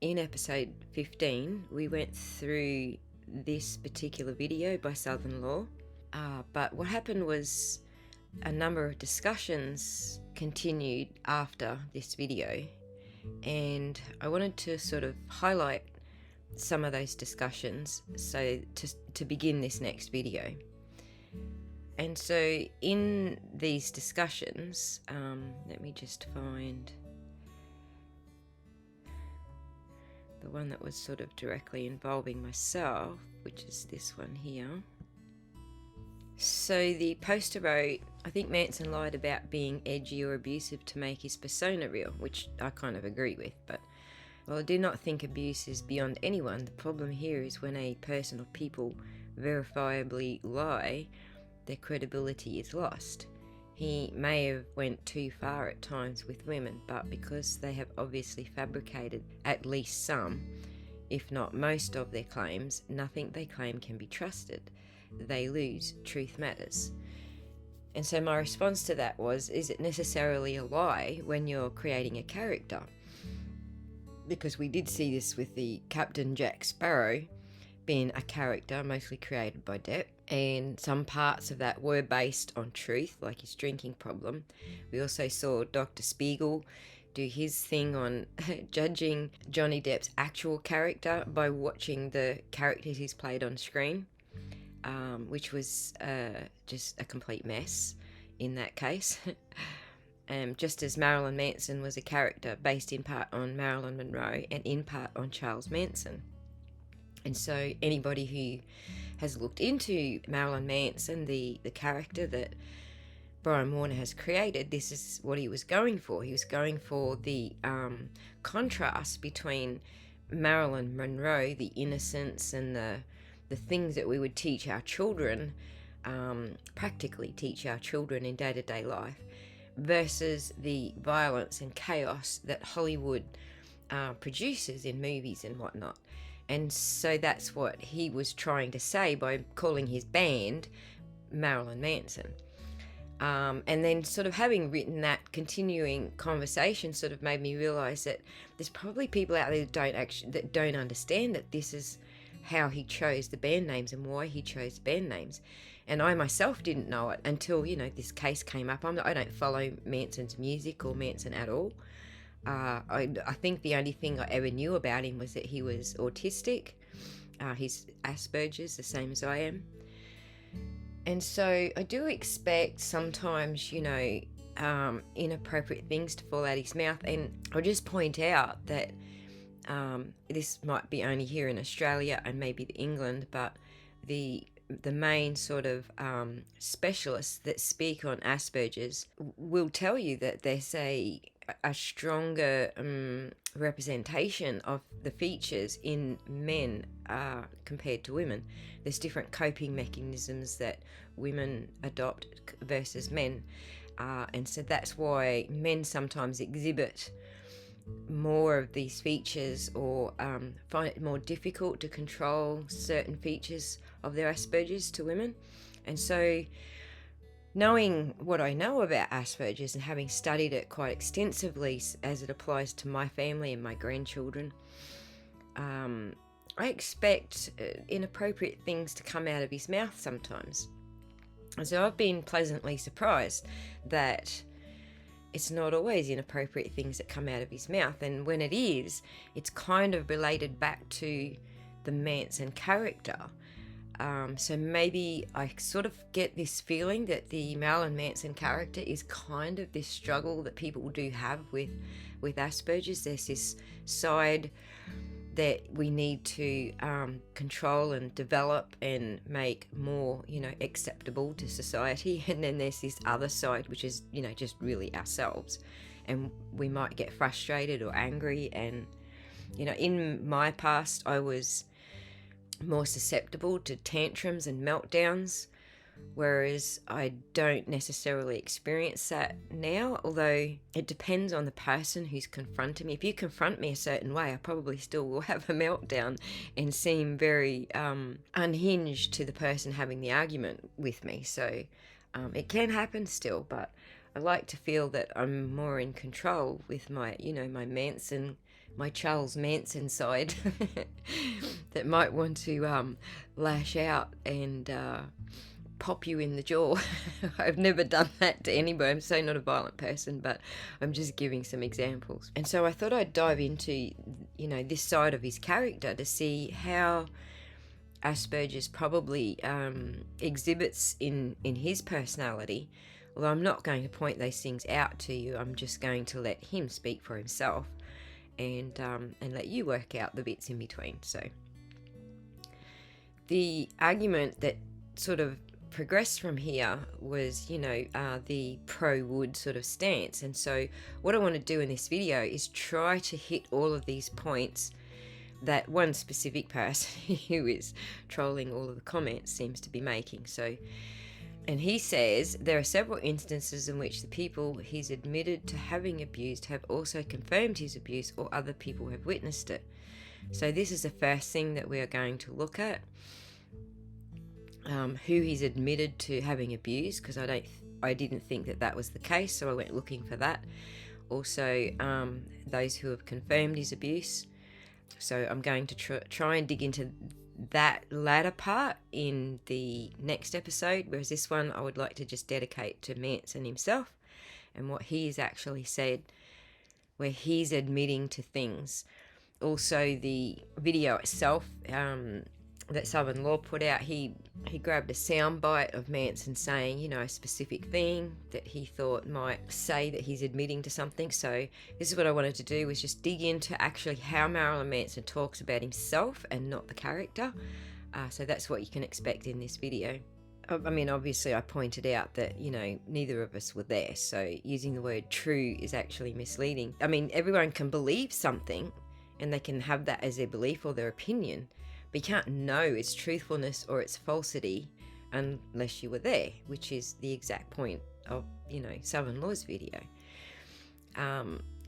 in episode 15, we went through this particular video by Southern Law. But what happened was a number of discussions continued after this video, and I wanted to sort of highlight some of those discussions so to begin this next video. And so in these discussions, let me just find the one that was sort of directly involving myself, which is this one here. So the poster wrote, I think Manson lied about being edgy or abusive to make his persona real, which I kind of agree with, but while I do not think abuse is beyond anyone, the problem here is when a person or people verifiably lie, their credibility is lost. He may have went too far at times with women, but because they have obviously fabricated at least some, if not most of their claims, nothing they claim can be trusted. They lose. Truth matters. And so my response to that was, is it necessarily a lie when you're creating a character? Because we did see this with the Captain Jack Sparrow being a character mostly created by Depp, and some parts of that were based on truth, like his drinking problem. We also saw Dr. Spiegel do his thing on judging Johnny Depp's actual character by watching the characters he's played on screen, which was just a complete mess in that case. Just as Marilyn Manson was a character based in part on Marilyn Monroe and in part on Charles Manson. And so anybody who has looked into Marilyn Manson, the character that Brian Warner has created, this is what he was going for. He was going for the contrast between Marilyn Monroe, the innocence and the things that we would teach our children, practically teach our children in day-to-day life, versus the violence and chaos that Hollywood produces in movies and whatnot. And so that's what he was trying to say by calling his band Marilyn Manson. And then sort of having written that continuing conversation sort of made me realize that there's probably people out there that don't understand that this is how he chose the band names and why he chose band names. And I myself didn't know it until, this case came up. I don't follow Manson's music or Manson at all. I think the only thing I ever knew about him was that he was autistic. He's Asperger's, the same as I am. And so I do expect sometimes, inappropriate things to fall out of his mouth. And I'll just point out that this might be only here in Australia and maybe England, but the main sort of specialists that speak on Asperger's will tell you that there's a stronger representation of the features in men compared to women. There's different coping mechanisms that women adopt versus men, and so that's why men sometimes exhibit more of these features or find it more difficult to control certain features of their Asperger's to women. And so knowing what I know about Asperger's and having studied it quite extensively as it applies to my family and my grandchildren, I expect inappropriate things to come out of his mouth sometimes. And so I've been pleasantly surprised that it's not always inappropriate things that come out of his mouth. And when it is, it's kind of related back to the Manson character. So maybe I sort of get this feeling that the Marilyn Manson character is kind of this struggle that people do have with Asperger's. There's this side that we need to control and develop and make more, acceptable to society. And then there's this other side, which is, just really ourselves. And we might get frustrated or angry. And, in my past, I was more susceptible to tantrums and meltdowns, whereas I don't necessarily experience that now, although it depends on the person who's confronting me. If you confront me a certain way, I probably still will have a meltdown and seem very unhinged to the person having the argument with me. So it can happen still, but I like to feel that I'm more in control with my, my Charles Manson side that might want to lash out and pop you in the jaw. I've never done that to anybody. I'm so not a violent person, but I'm just giving some examples. And so I thought I'd dive into, this side of his character to see how Asperger's probably exhibits in his personality. Although I'm not going to point those things out to you, I'm just going to let him speak for himself and let you work out the bits in between. So the argument that sort of progressed from here was, the pro-wood sort of stance. And so what I want to do in this video is try to hit all of these points that one specific person who is trolling all of the comments seems to be making. So, and he says there are several instances in which the people he's admitted to having abused have also confirmed his abuse, or other people have witnessed it. So this is the first thing that we are going to look at. Who he's admitted to having abused, because I didn't think that was the case, so I went looking for that. Also, those who have confirmed his abuse. So I'm going to try and dig into that latter part in the next episode, whereas this one I would like to just dedicate to Manson himself and what he's actually said, where he's admitting to things. Also, the video itself that Southern Law put out, he grabbed a soundbite of Manson saying, a specific thing that he thought might say that he's admitting to something. So this is what I wanted to do, was just dig into actually how Marilyn Manson talks about himself and not the character. So that's what you can expect in this video. I mean, obviously I pointed out that, neither of us were there, so using the word true is actually misleading. I mean, everyone can believe something and they can have that as their belief or their opinion, but you can't know its truthfulness or its falsity unless you were there, which is the exact point of, Southern Law's video.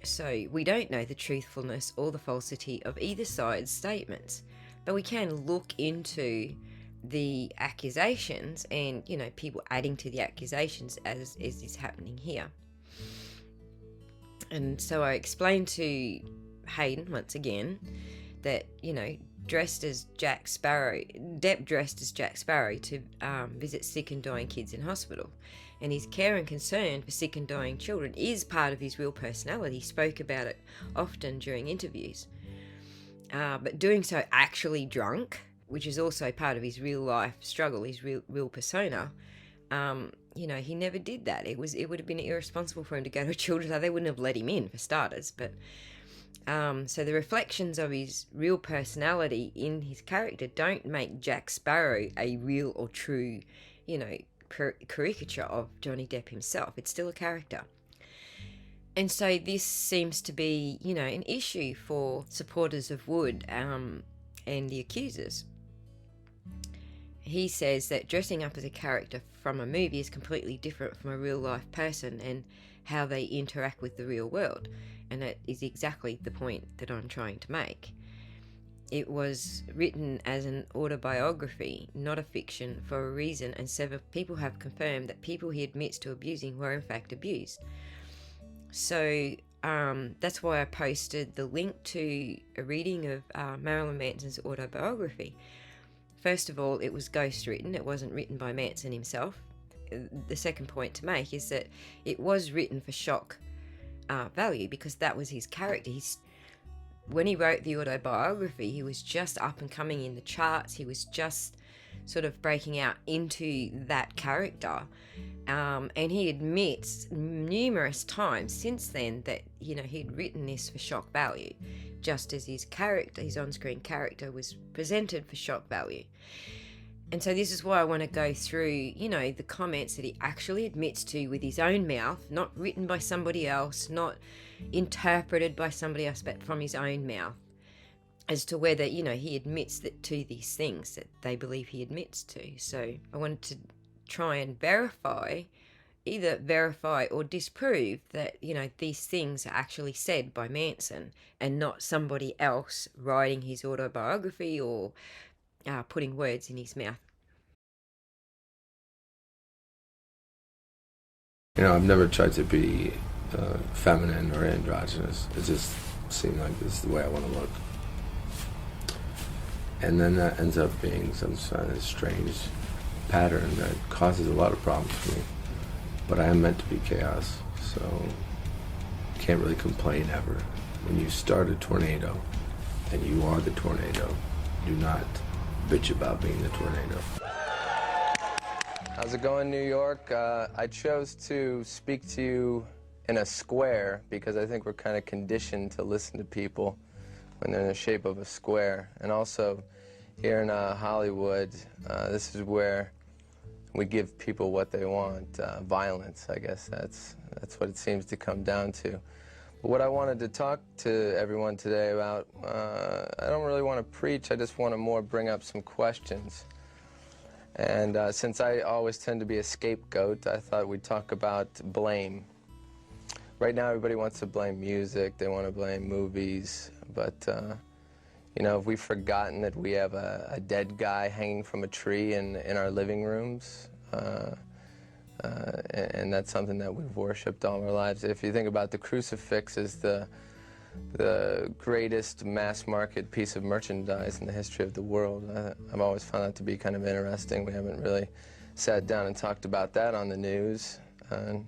So we don't know the truthfulness or the falsity of either side's statements, but we can look into the accusations and, people adding to the accusations as is happening here. And so I explained to Hayden once again that, Depp dressed as Jack Sparrow to visit sick and dying kids in hospital. And his care and concern for sick and dying children is part of his real personality. He spoke about it often during interviews. But doing so actually drunk, which is also part of his real life struggle, his real persona, he never did that. It would have been irresponsible for him to go to a children's. They wouldn't have let him in, for starters, but so the reflections of his real personality in his character don't make Jack Sparrow a real or true, caricature of Johnny Depp himself. It's still a character. And so this seems to be, an issue for supporters of Wood and the accusers. He says that dressing up as a character from a movie is completely different from a real life person and how they interact with the real world. And that is exactly the point that I'm trying to make. It was written as an autobiography, not a fiction, for a reason, and several people have confirmed that people he admits to abusing were in fact abused. So that's why I posted the link to a reading of Marilyn Manson's autobiography. First of all, it was ghostwritten. It wasn't written by Manson himself. The second point to make is that it was written for shock value, because that was his character. When he wrote the autobiography, he was just up and coming in the charts. He was just sort of breaking out into that character. And he admits numerous times since then that, he'd written this for shock value, just as his character, his on-screen character, was presented for shock value. And so this is why I want to go through, the comments that he actually admits to with his own mouth, not written by somebody else, not interpreted by somebody else, but from his own mouth, as to whether, he admits to these things that they believe he admits to. So I wanted to try and either verify or disprove that, these things are actually said by Manson and not somebody else writing his autobiography or putting words in his mouth. I've never tried to be feminine or androgynous. It just seemed like this is the way I want to look. And then that ends up being some sort of strange pattern that causes a lot of problems for me. But I am meant to be chaos, so can't really complain ever. When you start a tornado and you are the tornado, do not bitch about being the tornado. How's it going, New York? I chose to speak to you in a square because I think we're kind of conditioned to listen to people when they're in the shape of a square. And also, here in Hollywood, this is where we give people what they want, violence, I guess. That's what it seems to come down to. But what I wanted to talk to everyone today about, I don't really want to preach, I just want to more bring up some questions. And since I always tend to be a scapegoat, I thought we'd talk about blame. Right now, everybody wants to blame music, they want to blame movies, but have we forgotten that we have a dead guy hanging from a tree in our living rooms? And that's something that we've worshipped all our lives. If you think about the crucifix is the greatest mass market piece of merchandise in the history of the world. I've always found that to be kind of interesting. We haven't really sat down and talked about that on the news. And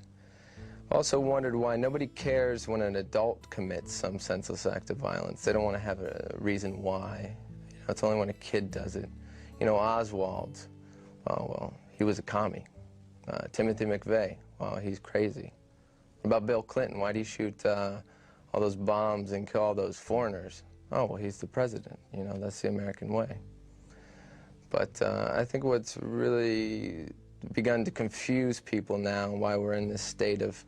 also wondered why nobody cares when an adult commits some senseless act of violence. They don't want to have a reason why. It's only when a kid does it. Oswald, well, he was a commie. Timothy McVeigh, well, he's crazy. What about Bill Clinton? Why'd he shoot all those bombs and kill all those foreigners? Oh, well, he's the president. That's the American way. But I think what's really begun to confuse people now, why we're in this state of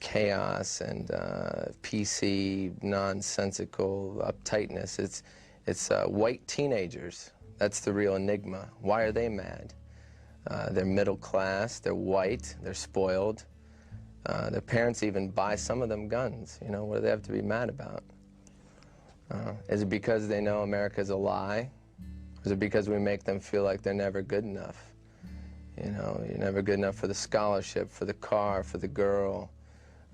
chaos and PC, nonsensical uptightness, it's white teenagers. That's the real enigma. Why are they mad? They're middle class, they're white, they're spoiled. Their parents even buy some of them guns. What do they have to be mad about? Is it because they know America's a lie? Is it because we make them feel like they're never good enough? You're never good enough for the scholarship, for the car, for the girl.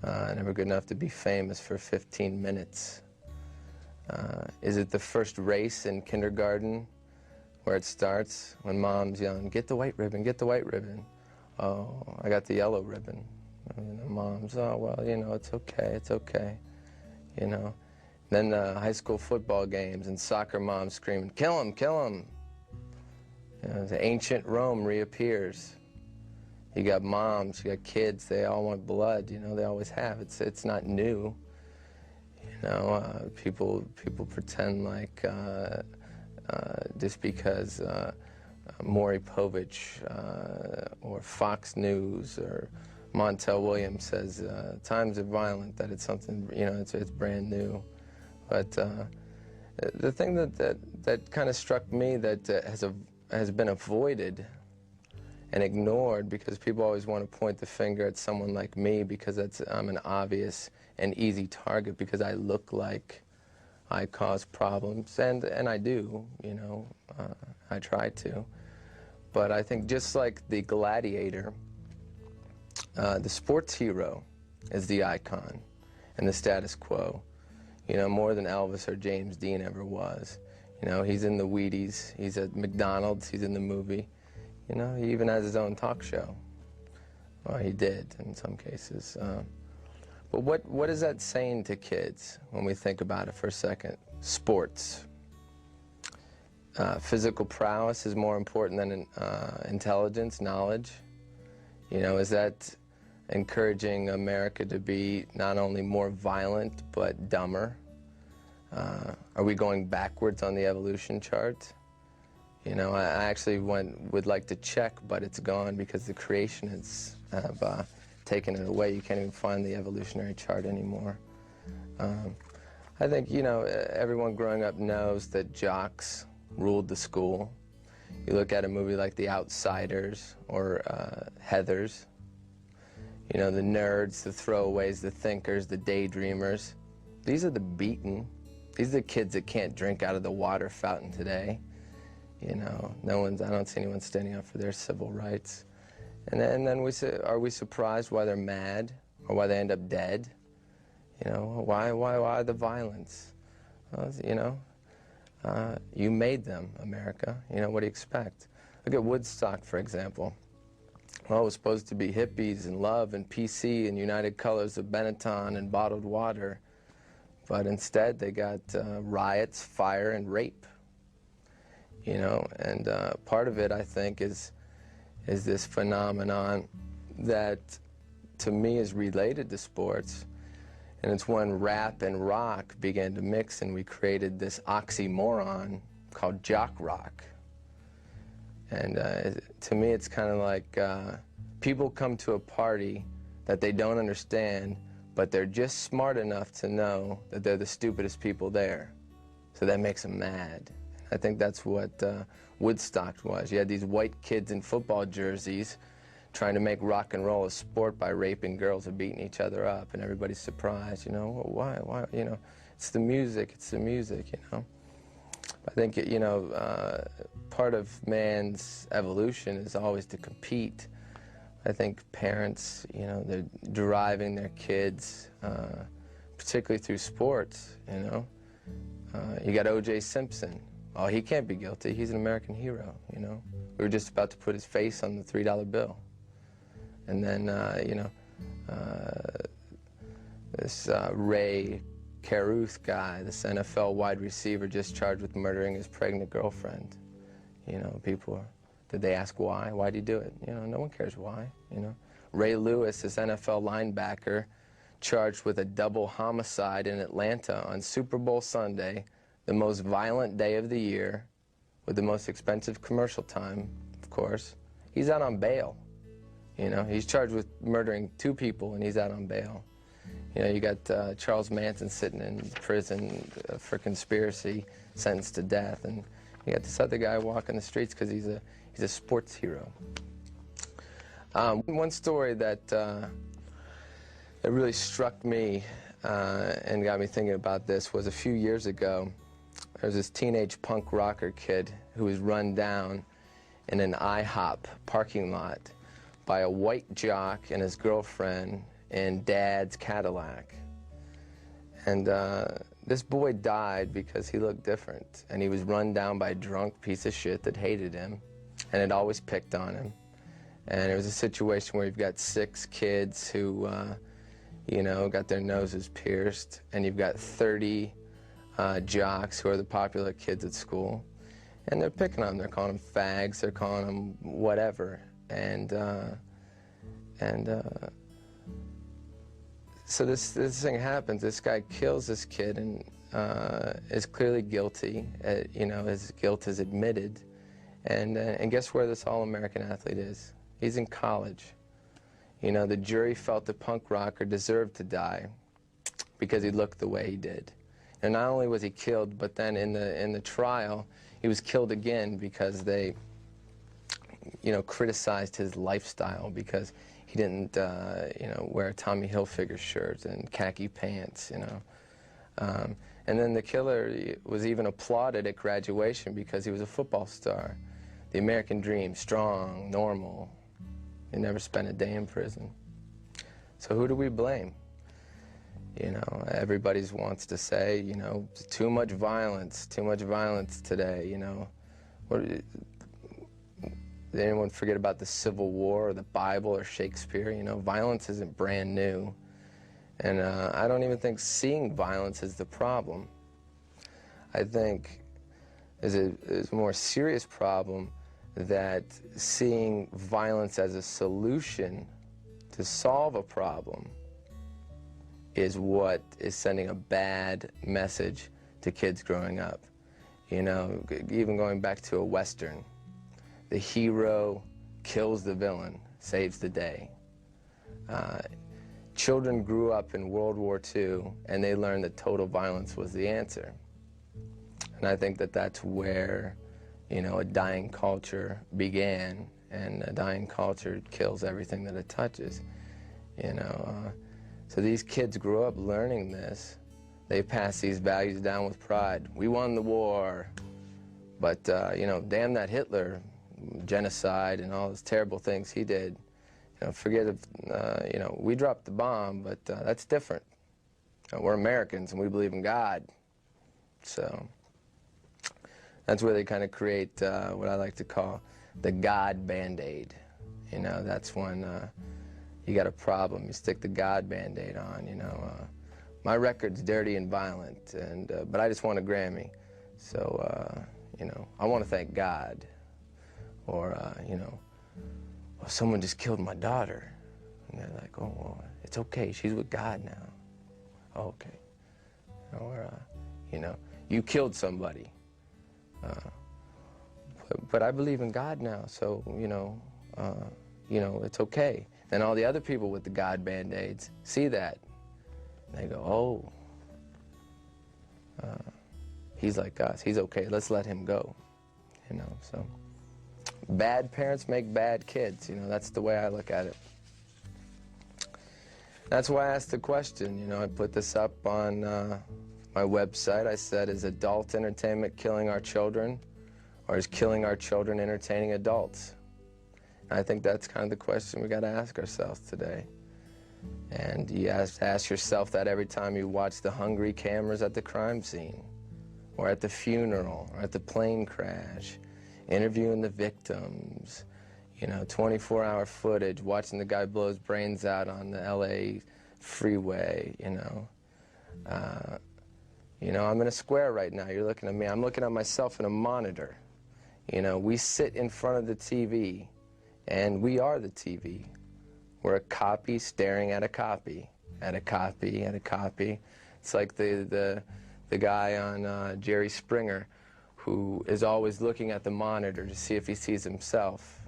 Never good enough to be famous for 15 minutes. Is it the first race in kindergarten where it starts when mom's yelling, get the white ribbon, get the white ribbon. Oh, I got the yellow ribbon. Mom's, oh, well, it's okay, it's okay. Then high school football games and soccer moms screaming, kill him, kill him. The ancient Rome reappears. You got moms, you got kids, they all want blood, they always have. It's not new. People pretend like just because Maury Povich or Fox News or Montel Williams says times are violent, that it's something, it's brand new. But the thing that kind of struck me that has been avoided and ignored, because people always want to point the finger at someone like me because I'm an obvious and easy target because I look like I cause problems, and I do, I try to. But I think just like the gladiator, the sports hero is the icon and the status quo, more than Elvis or James Dean ever was. He's in the Wheaties, he's at McDonald's, he's in the movie. He even has his own talk show. Well, he did in some cases. But what is that saying to kids when we think about it for a second? Sports. Physical prowess is more important than intelligence, knowledge. Is that encouraging America to be not only more violent, but dumber? Are we going backwards on the evolution chart? I actually would like to check, but it's gone because the creationists have taken it away. You can't even find the evolutionary chart anymore. I think, everyone growing up knows that jocks ruled the school. You look at a movie like The Outsiders or Heathers, the nerds, the throwaways, the thinkers, the daydreamers. These are the beaten. These are the kids that can't drink out of the water fountain today. I don't see anyone standing up for their civil rights. And then we say, are we surprised why they're mad or why they end up dead? You know, why the violence? Well, you know, you made them, America. You know, what do you expect? Look at Woodstock, for example. Well, it was supposed to be hippies and love and PC and United Colors of Benetton and bottled water. But instead, they got riots, fire, and rape. You know, and part of it, I think, is this phenomenon that, to me, is related to sports. And it's when rap and rock began to mix, and we created this oxymoron called jock rock. And to me, it's kind of like people come to a party that they don't understand, but they're just smart enough to know that they're the stupidest people there. So that makes them mad. I think that's what Woodstock was. You had these white kids in football jerseys trying to make rock and roll a sport by raping girls and beating each other up, and everybody's surprised, you know, why, you know, it's the music, you know. I think, you know, part of man's evolution is always to compete. I think parents, you know, they're driving their kids, particularly through sports, you know. You got O.J. Simpson. Oh, he can't be guilty. He's an American hero, you know. We were just about to put his face on the $3 bill. And then, you know, this Ray Caruth guy, this NFL wide receiver, just charged with murdering his pregnant girlfriend. You know, people, did they ask why? Why'd he do it? You know, no one cares why, you know. Ray Lewis, this NFL linebacker, charged with a double homicide in Atlanta on Super Bowl Sunday, the most violent day of the year, with the most expensive commercial time, of course. He's out on bail. You know, he's charged with murdering 2 people, and he's out on bail. You know, you got Charles Manson sitting in prison for conspiracy, sentenced to death, and you got this other guy walking the streets because he's a sports hero. One story that really struck me and got me thinking about this was a few years ago. There was this teenage punk rocker kid who was run down in an IHOP parking lot by a white jock and his girlfriend in Dad's Cadillac. And this boy died because he looked different, and he was run down by a drunk piece of shit that hated him and had always picked on him. And it was a situation where you've got 6 kids who, you know, got their noses pierced, and you've got 30 jocks who are the popular kids at school, and they're picking on them. They're calling them fags, they're calling them whatever. So this thing happens. This guy kills this kid and is clearly guilty. You know, his guilt is admitted. And guess where this all-American athlete is? He's in college. You know, the jury felt the punk rocker deserved to die because he looked the way he did. And not only was he killed, but then in the trial, he was killed again because they, you know, criticized his lifestyle because he didn't, you know, wear a Tommy Hilfiger shirt and khaki pants, you know. And then the killer was even applauded at graduation because he was a football star. The American dream, strong, normal. He never spent a day in prison. So who do we blame? You know, everybody wants to say, you know, too much violence today, you know. Did anyone forget about the Civil War or the Bible or Shakespeare? You know, violence isn't brand new. And I don't even think seeing violence is the problem. I think there's a more serious problem that seeing violence as a solution to solve a problem is what is sending a bad message to kids growing up. You know, even going back to a Western, the hero kills the villain, saves the day. Children grew up in World War II, and they learned that total violence was the answer. And I think that that's where, you know, a dying culture began, and a dying culture kills everything that it touches, you know. So these kids grew up learning this. They pass these values down with pride. We won the war, but, you know, damn that Hitler, genocide and all those terrible things he did. Forget if, we dropped the bomb, but that's different. We're Americans and we believe in God. So that's where they kind of create what I like to call the God Band-Aid. That's when you got a problem, you stick the God Band-Aid on, My record's dirty and violent, but I just won a Grammy. So, I want to thank God. Or, well, someone just killed my daughter. And they're like, oh, well, it's okay, she's with God now. Oh, okay. Or, you killed somebody. But I believe in God now, so, it's okay. Then all the other people with the God Band-Aids see that. And they go, oh, he's like us, he's okay, let's let him go. So bad parents make bad kids, that's the way I look at it. That's why I asked the question, I put this up on my website. I said, is adult entertainment killing our children, or is killing our children entertaining adults? And I think that's kind of the question we got to ask ourselves today. And you have to ask yourself that every time you watch the hungry cameras at the crime scene, or at the funeral, or at the plane crash, interviewing the victims, 24-hour footage, watching the guy blow his brains out on the LA freeway, I'm in a square right now, you're looking at me, I'm looking at myself in a monitor. We sit in front of the TV, and we are the TV. We're a copy staring at a copy, at a copy, at a copy. It's like the guy on Jerry Springer, who is always looking at the monitor to see if he sees himself.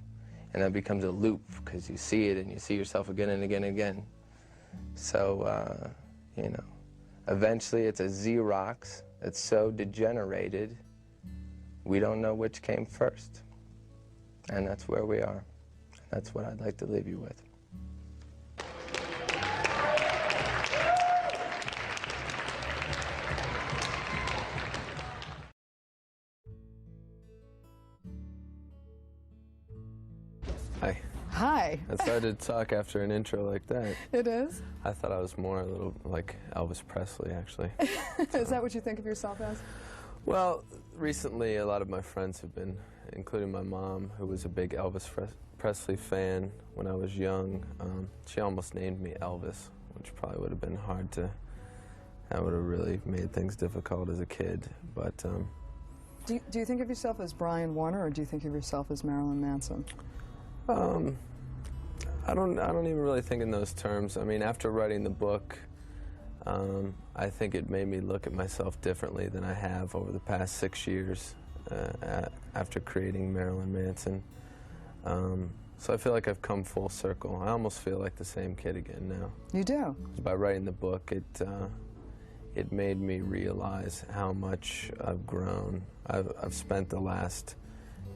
And that becomes a loop, because you see it and you see yourself again and again and again. So, eventually it's a Xerox that's so degenerated, we don't know which came first. And that's where we are. That's what I'd like to leave you with. Hi. Hi. It's hard to talk after an intro like that. It is? I thought I was more a little like Elvis Presley, actually. Is that what you think of yourself as? Well, recently a lot of my friends have been, including my mom, who was a big Elvis Presley fan when I was young. She almost named me Elvis, which probably would have been hard to, that would have really made things difficult as a kid. But Do you think of yourself as Brian Warner, or do you think of yourself as Marilyn Manson? I don't even really think in those terms. I mean, after writing the book, I think it made me look at myself differently than I have over the past 6 years after creating Marilyn Manson. So I feel like I've come full circle. I almost feel like the same kid again now. You do? By writing the book, it made me realize how much I've grown. I've spent the last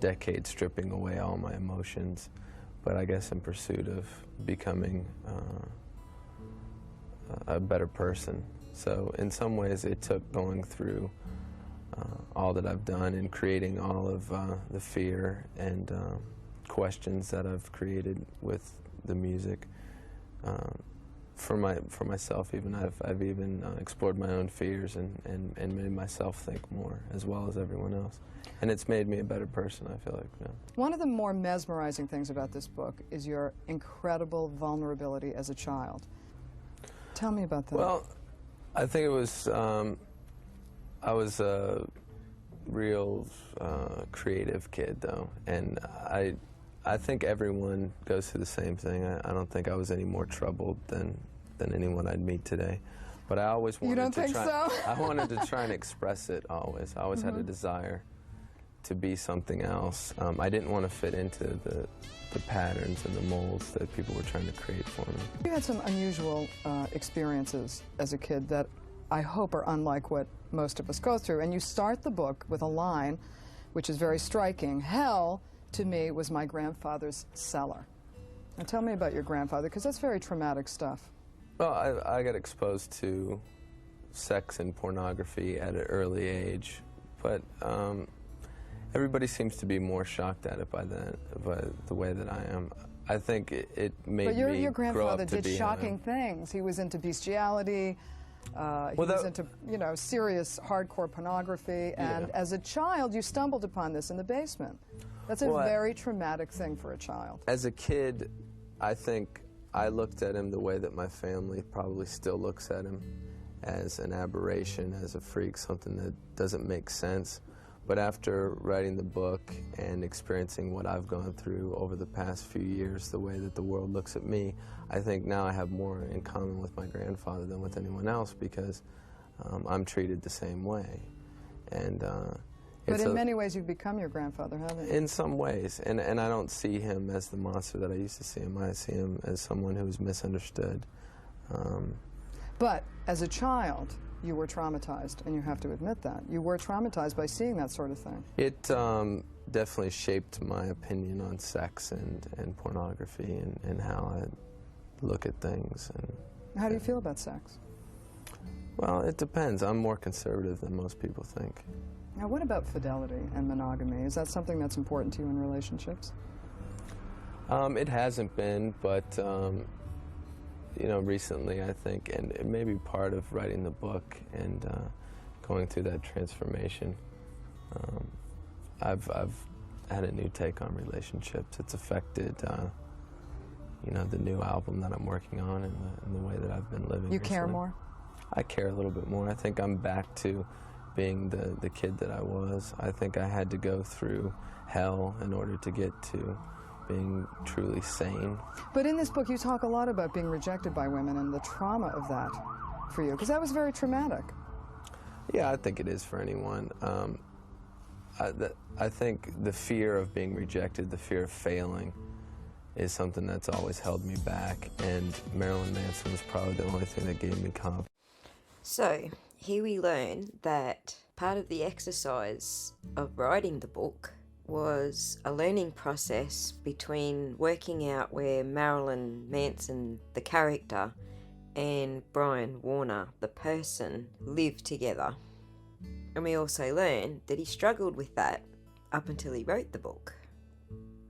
decade stripping away all my emotions, but I guess in pursuit of becoming a better person. So in some ways it took going through all that I've done and creating all of the fear and questions that I've created with the music. For myself even, I've even explored my own fears and made myself think more, as well as everyone else. And it's made me a better person, I feel like. Yeah. One of the more mesmerizing things about this book is your incredible vulnerability as a child. Tell me about that. Well, I think it was, I was a real creative kid, though, and I think everyone goes through the same thing. I don't think I was any more troubled than anyone I'd meet today. But I always wanted You don't to think try, so? I wanted to try and express it always. I always had a desire to be something else. I didn't want to fit into the patterns and the molds that people were trying to create for me. You had some unusual experiences as a kid that I hope are unlike what most of us go through. And you start the book with a line which is very striking. Hell, to me, was my grandfather's cellar. Now tell me about your grandfather, because that's very traumatic stuff. Well, I got exposed to sex and pornography at an early age, but everybody seems to be more shocked at it by the way that I am. I think it made But me your grow grandfather up to did be shocking things. He was into bestiality. He was into, serious hardcore pornography. And as a child, you stumbled upon this in the basement. That's a very traumatic thing for a child. As a kid, I think I looked at him the way that my family probably still looks at him, as an aberration, as a freak, something that doesn't make sense. But after writing the book and experiencing what I've gone through over the past few years, the way that the world looks at me, I think now I have more in common with my grandfather than with anyone else, because I'm treated the same way. And but in many ways, you've become your grandfather, haven't you? In some ways. And I don't see him as the monster that I used to see him. I see him as someone who's misunderstood. But as a child, you were traumatized, and you have to admit that. You were traumatized by seeing that sort of thing. It definitely shaped my opinion on sex and pornography and how I look at things. And how do you feel about sex? Well, it depends. I'm more conservative than most people think. Now, what about fidelity and monogamy? Is that something that's important to you in relationships? It hasn't been, but recently, I think, and it may be part of writing the book and going through that transformation, I've had a new take on relationships. It's affected, the new album that I'm working on and the way that I've been living. You care more? I care a little bit more. I think I'm back to being the kid that I was. I think I had to go through hell in order to get to being truly sane. But in this book, you talk a lot about being rejected by women and the trauma of that for you, because that was very traumatic. Yeah, I think it is for anyone. I think the fear of being rejected, the fear of failing, is something that's always held me back, and Marilyn Manson was probably the only thing that gave me confidence. So, here we learn that part of the exercise of writing the book was a learning process between working out where Marilyn Manson, the character, and Brian Warner, the person, lived together. And we also learned that he struggled with that up until he wrote the book.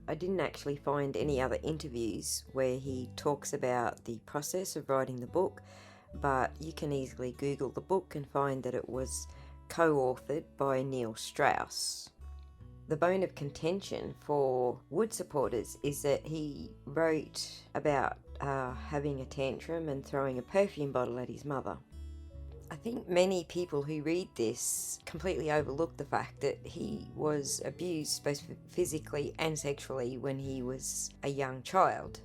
I didn't actually find any other interviews where he talks about the process of writing the book, but you can easily Google the book and find that it was co-authored by Neil Strauss. The bone of contention for Wood supporters is that he wrote about having a tantrum and throwing a perfume bottle at his mother. I think many people who read this completely overlook the fact that he was abused both physically and sexually when he was a young child.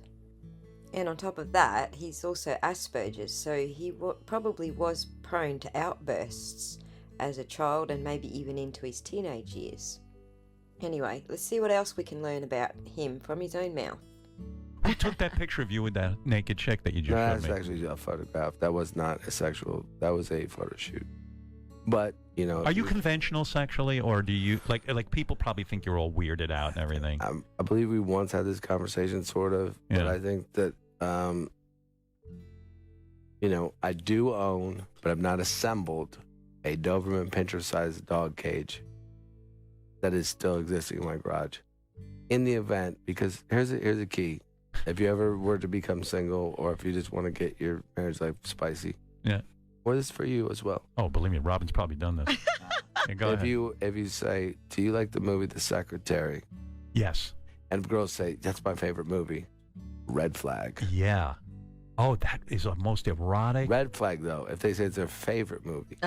And on top of that, he's also Asperger's, so he probably was prone to outbursts as a child and maybe even into his teenage years. Anyway, let's see what else we can learn about him from his own mouth. Who took that picture of you with that naked chick that you just showed me? That's actually a photograph. That was not a sexual, that was a photo shoot. But, Are you conventional sexually, or do you, like people probably think you're all weirded out and everything? I believe we once had this conversation, sort of, Yeah. but I think that, I do own, but I've not assembled, a Doberman Pinscher-sized dog cage that is still existing in my garage. In the event, because here's the key. If you ever were to become single, or if you just want to get your marriage life spicy, Yeah. or this is for you as well. Oh, believe me, Robin's probably done this. Yeah, go ahead. If you say, do you like the movie The Secretary? Yes. And if girls say, that's my favorite movie, red flag. Yeah. Oh, that is the most erotic. Red flag, though, if they say it's their favorite movie.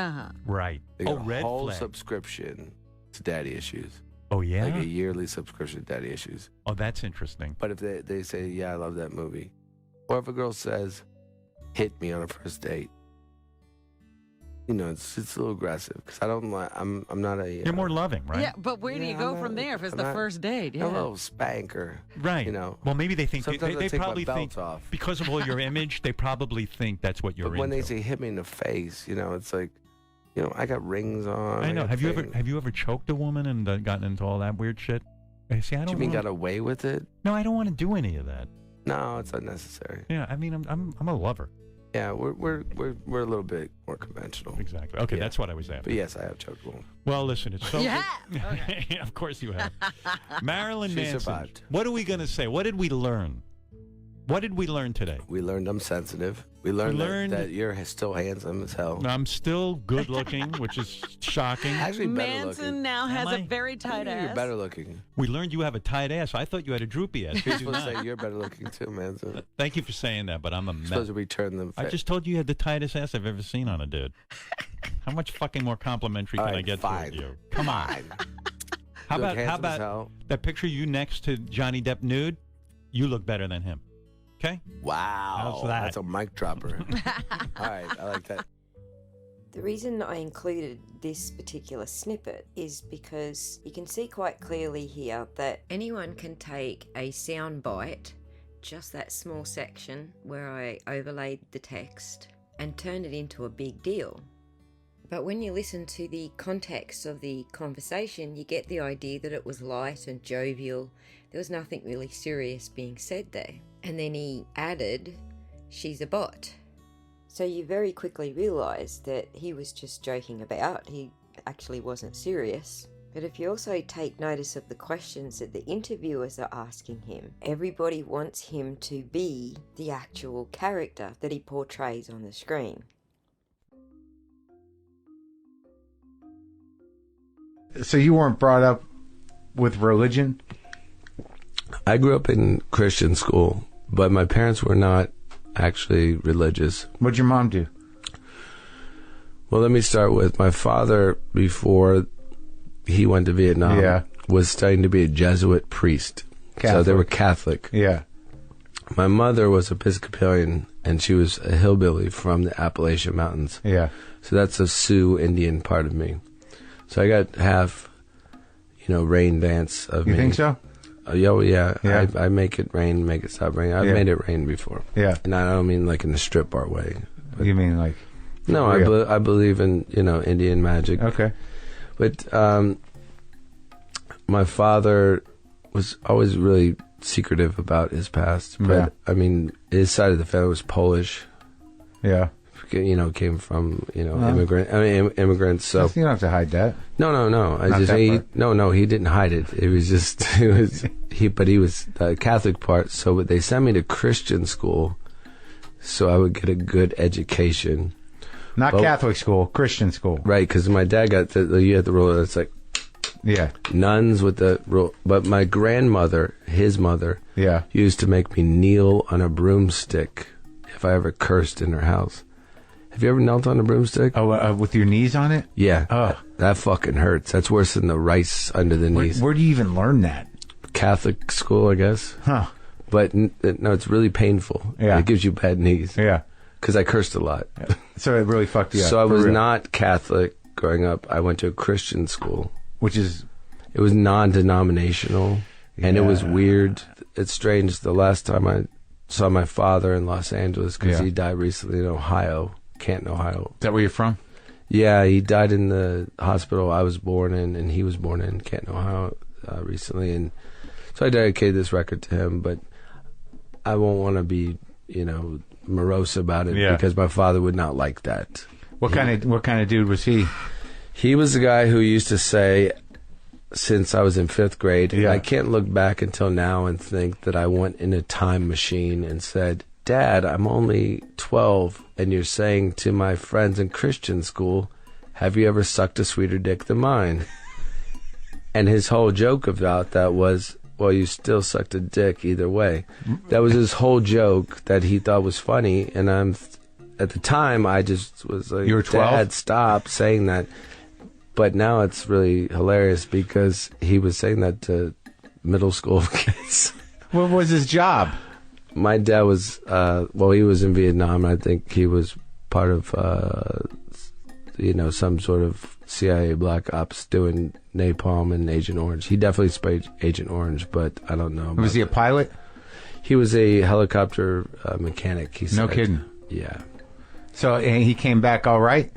Right. They get a red whole flag. subscription to Daddy Issues. Oh, yeah? Like a yearly subscription to Daddy Issues. Oh, that's interesting. But if they say, yeah, I love that movie. Or if a girl says, hit me on a first date. It's a little aggressive, because I don't like, I'm not a... You're more loving, right? Yeah, but where do you go from there if it's the first date? Yeah. A little spanker. Right. Well, maybe they think, Sometimes I they take probably my think, belt off. because of all your image, they probably think that's what you're But when into. they say hit me in the face, it's like, I got rings on. I know. got Have things. you ever choked a woman and gotten into all that weird shit? See, I don't. Do you mean wanna- got away with it? No, I don't want to do any of that. No, it's unnecessary. Yeah, I mean, I'm a lover. Yeah, we're a little bit more conventional. Exactly. Okay, Yeah. that's what I was after. But yes, I have choked a woman. Well, listen, it's so. You good- have? Okay. Of course you have. Marilyn She Manson. survived. What are we going to say? What did we learn What did we learn today? We learned I'm sensitive. We learned that you're still handsome as hell. I'm still good looking, which is shocking. Actually, better Manson looking. now has Am a I? very tight ass. You're better looking. We learned you have a tight ass. I thought you had a droopy ass. You do People say not. you're better looking too, man. So Thank you for saying that, but I'm a you're mess. supposed to return them. I just told you you had the tightest ass I've ever seen on a dude. How much fucking more complimentary All can I right, get fine. toward you? Come on. How You look about handsome as hell. that picture you next to Johnny Depp nude? You look better than him. Okay? Wow. How's that? That's a mic dropper. All right, I like that. The reason I included this particular snippet is because you can see quite clearly here that anyone can take a sound bite, just that small section where I overlaid the text, and turn it into a big deal. But when you listen to the context of the conversation, you get the idea that it was light and jovial. There was nothing really serious being said there. And then he added, "She's a bot." So you very quickly realise that he was just joking about. He actually wasn't serious. But if you also take notice of the questions that the interviewers are asking him, everybody wants him to be the actual character that he portrays on the screen. So you weren't brought up with religion? I grew up in Christian school, but my parents were not actually religious. What'd your mom do? Well, let me start with my father, before he went to Vietnam, was studying to be a Jesuit priest. So they were Catholic. Yeah. My mother was Episcopalian, and she was a hillbilly from the Appalachian Mountains. Yeah. So that's a Sioux Indian part of me. So I got half, rain dance of me. You think so? Yeah. Yeah. I make it rain, make it stop raining. I've made it rain before. Yeah. And I don't mean like in a strip bar way. You mean like... No, I believe in, Indian magic. Okay. But my father was always really secretive about his past. But, his side of the family was Polish. Yeah. Came from, immigrants. So You don't have to hide that. No. He didn't hide it. It was just, but he was the Catholic part. So they sent me to Christian school so I would get a good education. Not Catholic school, Christian school. Right, because my dad got you had the rule that's like, nuns with the rule. But my grandmother, his mother, used to make me kneel on a broomstick if I ever cursed in her house. Have you ever knelt on a broomstick? Oh, with your knees on it? Yeah. Oh. That fucking hurts. That's worse than the rice under the knees. Where do you even learn that? Catholic school, I guess. Huh. But no, it's really painful. Yeah. It gives you bad knees. Yeah. Because I cursed a lot. So it really fucked you up. So I was not Catholic growing up. I went to a Christian school. Which is... It was non-denominational. And it was weird. It's strange. The last time I saw my father in Los Angeles, because he died recently in Ohio. Canton, Ohio. Is that where you're from? Yeah, he died in the hospital I was born in, and he was born in Canton, Ohio recently. And so I dedicated this record to him, but I won't want to be, morose about it because my father would not like that. What kind of dude was he? He was the guy who used to say, since I was in 5th grade, I can't look back until now and think that I went in a time machine and said, "Dad, I'm only 12, and you're saying to my friends in Christian school, have you ever sucked a sweeter dick than mine?" And his whole joke about that was, well, you still sucked a dick either way. That was his whole joke that he thought was funny, and at the time, I just was like, you were 12? Dad, stop saying that. But now it's really hilarious because he was saying that to middle school kids. What was his job? My dad was, he was in Vietnam. I think he was part of, some sort of CIA black ops doing napalm and Agent Orange. He definitely sprayed Agent Orange, but I don't know. Was he a pilot? He was a helicopter mechanic, he said. No kidding. Yeah. So he came back all right?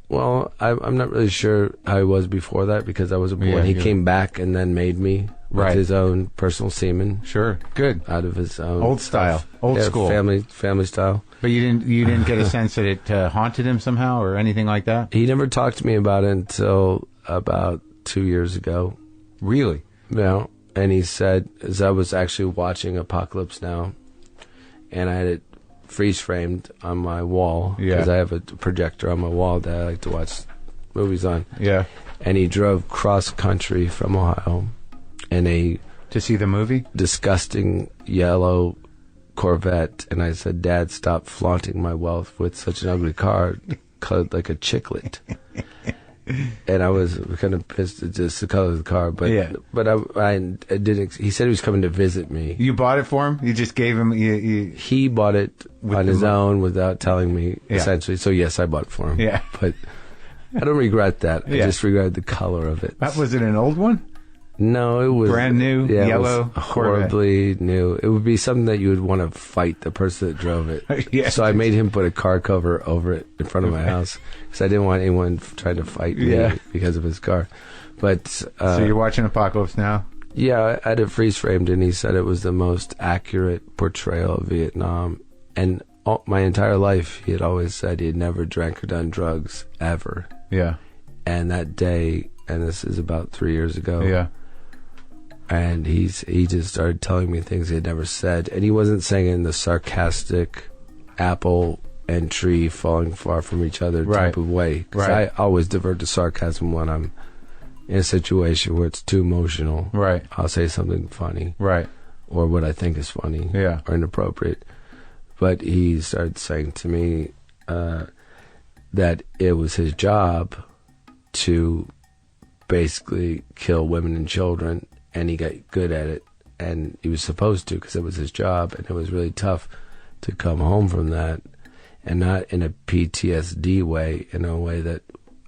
Well, I'm not really sure how he was before that because I was a boy. Yeah, he came back and then made me with his own personal semen. Sure, good. Out of his own old style, old school, family style. But you didn't get a sense that it haunted him somehow or anything like that. He never talked to me about it until about 2 years ago. Really? Yeah. And he said, as I was actually watching Apocalypse Now, and I had it freeze framed on my wall because I have a projector on my wall that I like to watch movies on. Yeah. And he drove cross country from Ohio in a To see the movie? disgusting yellow Corvette, and I said, "Dad, stop flaunting my wealth with such an ugly car, colored like a chiclet." And I was kind of pissed at just the color of the car, but I didn't. He said he was coming to visit me. You bought it for him? You just gave him... He bought it on his own without telling me, essentially. So yes, I bought it for him. Yeah. But I don't regret that. I just regret the color of it. Was it an old one? No, it was brand new, yellow, it was horribly new. It would be something that you would want to fight the person that drove it. So I made him put a car cover over it in front of my house because I didn't want anyone trying to fight me because of his car. But so you're watching Apocalypse Now? Yeah, I had it freeze framed, and he said it was the most accurate portrayal of Vietnam. And my entire life, he had always said he had never drank or done drugs ever. Yeah. And that day, and this is about 3 years ago. Yeah. And he just started telling me things he had never said, and he wasn't saying it in the sarcastic apple and tree falling far from each other type of way. Because I always divert to sarcasm when I'm in a situation where it's too emotional. Right. I'll say something funny. Right. Or what I think is funny. Yeah. Or inappropriate. But he started saying to me that it was his job to basically kill women and children, and he got good at it, and he was supposed to because it was his job, and it was really tough to come home from that, and not in a PTSD way, in a way that,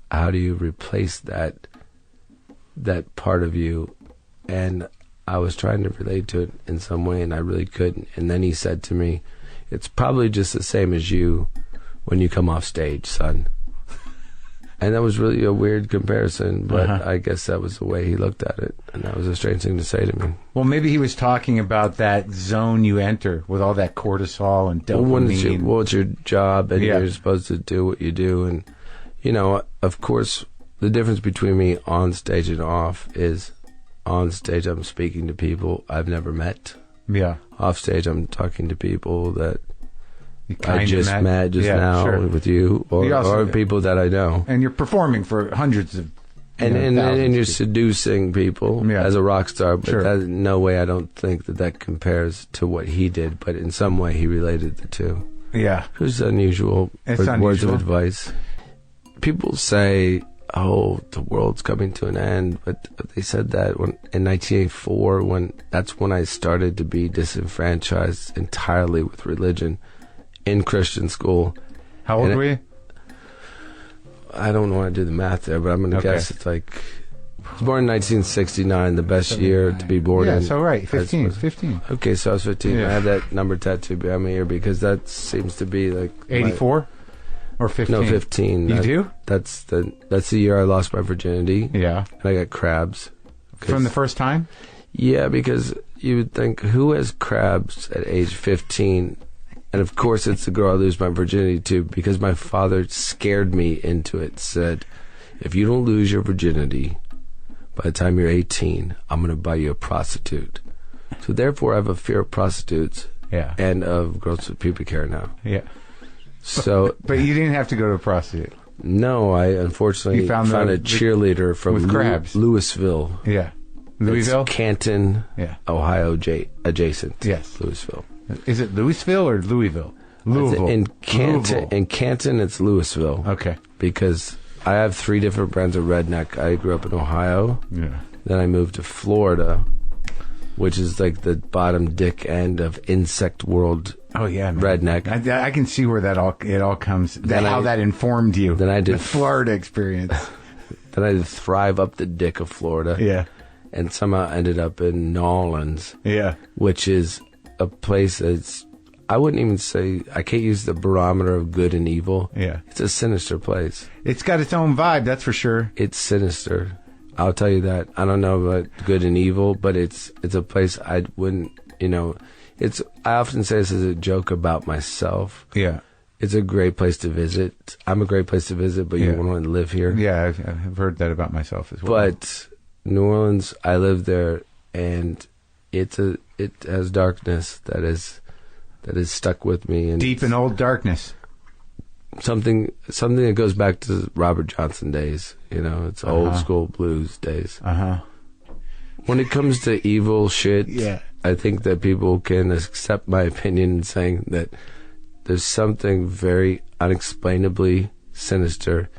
how do you replace that part of you? And I was trying to relate to it in some way, and I really couldn't. And then he said to me, "It's probably just the same as you when you come off stage, son." And that was really a weird comparison, but I guess that was the way he looked at it, and that was a strange thing to say to me. Well, maybe he was talking about that zone you enter with all that cortisol and dopamine. Well, it's your job, and you're supposed to do what you do. And, you know, of course, the difference between me on stage and off is on stage I'm speaking to people I've never met. Yeah. Off stage I'm talking to people that I just met now with you, or people that I know. And you're performing for hundreds of and you're seducing people as a rock star, but that, in no way I don't think that compares to what he did, but in some way he related the two. Yeah. It was unusual. Words of advice. People say, "Oh, the world's coming to an end," but they said that in 1984, that's when I started to be disenfranchised entirely with religion. In Christian school. How old were you? I don't want to do the math there, but I'm going to guess it's like... I was born in 1969, the best year to be born in. Yeah, so right, 15. Okay, so I was 15. I had that number tattooed behind my ear because that seems to be like... 84? Or 15? No, 15. You do? That's the year I lost my virginity. Yeah. And I got crabs. From the first time? Yeah, because you would think, who has crabs at age 15? And of course it's the girl I lose my virginity to, because my father scared me into it. Said, "If you don't lose your virginity by the time you're 18, I'm going to buy you a prostitute." So therefore I have a fear of prostitutes and of girls with pubic hair now. Yeah. So, but you didn't have to go to a prostitute. No, I unfortunately found a cheerleader from Louisville. Yeah. Louisville? It's Canton, Ohio adjacent. Yes. Louisville. Is it Louisville or Louisville? Louisville. In Canton, it's Louisville. Okay. Because I have 3 different brands of redneck. I grew up in Ohio. Yeah. Then I moved to Florida, which is like the bottom dick end of insect world. Oh yeah, man. Redneck. I can see where it all comes. How that informed you. Then I did the Florida experience. Then I did thrive up the dick of Florida. Yeah. And somehow ended up in New Orleans. Yeah. Which is a place that's, I wouldn't even say, I can't use the barometer of good and evil. Yeah. It's a sinister place. It's got its own vibe, that's for sure. It's sinister. I'll tell you that. I don't know about good and evil, but it's a place I wouldn't, I often say this as a joke about myself. Yeah. It's a great place to visit. I'm a great place to visit, but you want to live here. Yeah, I've heard that about myself as well. But New Orleans, I lived there, and it has darkness that that has stuck with me. And Deep in old darkness. something that goes back to Robert Johnson days. You know, it's old school blues days. When it comes to evil shit, I think that people can accept my opinion in saying that there's something very unexplainably sinister